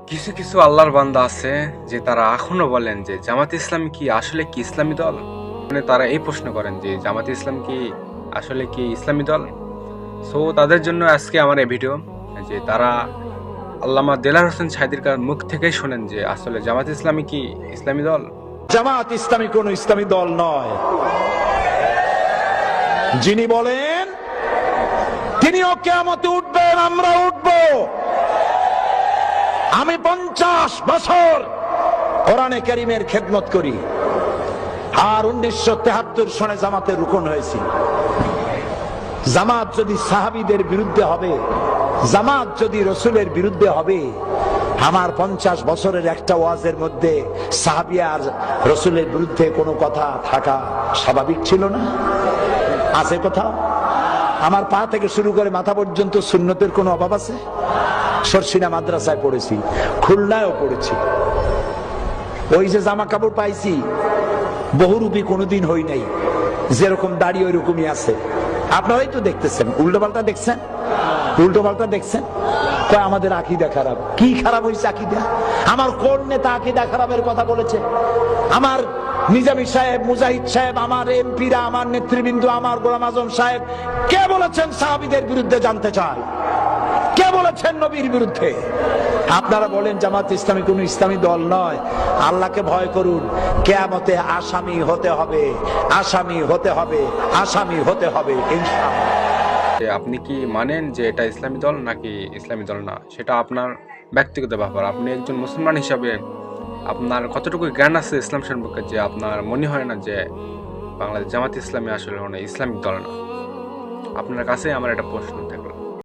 কিছু কিছু আল্লাহর বান্দা আছে যে তারা এখনো বলেন যে জামাত ইসলামী কি আসলে কি ইসলামী দল। মানে তারা এই প্রশ্ন করেন যে জামাত ইসলাম কি আসলে কি ইসলামী দল। সো তাদের জন্য আজকে আমার এই ভিডিও, যে তারা আল্লামা দেলার হোসেন সাইদির মুখ থেকেই শোনেন যে আসলে জামাত ইসলামী কি ইসলামী দল। জামাত ইসলামী কোন ইসলামী দল নয়। যিনি বলেন তিনিও কিয়ামতে উঠবেন, আমরা উঠব। আমি 50 বছর কোরআনে কারীমের খেদমত করি, আর 1973 সনে জামাতের রুকন হয়েছি। জামাত যদি সাহাবীদের বিরুদ্ধে হবে, জামাত যদি রসুলের বিরুদ্ধে হবে, আমার 50 বছরের একটা ওয়াজের মধ্যে সাহাবী আর রসুলের বিরুদ্ধে কোনো কথা থাকা স্বাভাবিক ছিল না? আছে কথা? আমার পা থেকে শুরু করে মাথা পর্যন্ত সুন্নতের কোনো অভাব আছে? সরসিনা মাদ্রাসায় পড়েছি, খুলনায়ও পড়েছি। ওই যে জামা কাপড় পাইছি বহুরূপী কোনোদিন হই নাই, যেরকম দাড়ি ওই রকমই আছে। আপনারাই তো দেখতেছেন, উল্টো পাল্টা দেখছেন, উল্টো পাল্টা দেখছেন। কয় আমাদের আকীদা খারাপ। কি খারাপ হয়েছে আকীদা? আমার কোন নেতা আকীদা খারাপের কথা বলেছে? আমার নিজামী সাহেব, মুজাহিদ সাহেব, আমার এমপিরা, আমার নেতৃবৃন্দ, আমার গোলাম আজম সাহেব কে বলেছেন সাহাবীদের বিরুদ্ধে জানতে চায়? কে বলেছেন নবীর বিরুদ্ধে? আপনারা বলেন জামাত ইসলামী কোন ইসলামী দল নয়। আল্লাহকে ভয় করুন, কিয়ামতে আসামি হতে হবে, আসামি হতে হবে, আসামি হতে হবে ইনশাআল্লাহ। যে আপনি কি মানেন যে এটা ইসলামী দল নাকি ইসলামী দল না, সেটা আপনার ব্যক্তিগত ব্যাপার। আপনি একজন মুসলমান হিসাবে আপনার কতটুকু জ্ঞান আছে ইসলাম সম্পর্কে যে আপনার মনে হয় না যে বাংলাদেশ জামাত ইসলামী আসলে ইসলামিক দল না? আপনার কাছে আমার একটা প্রশ্ন থাকে।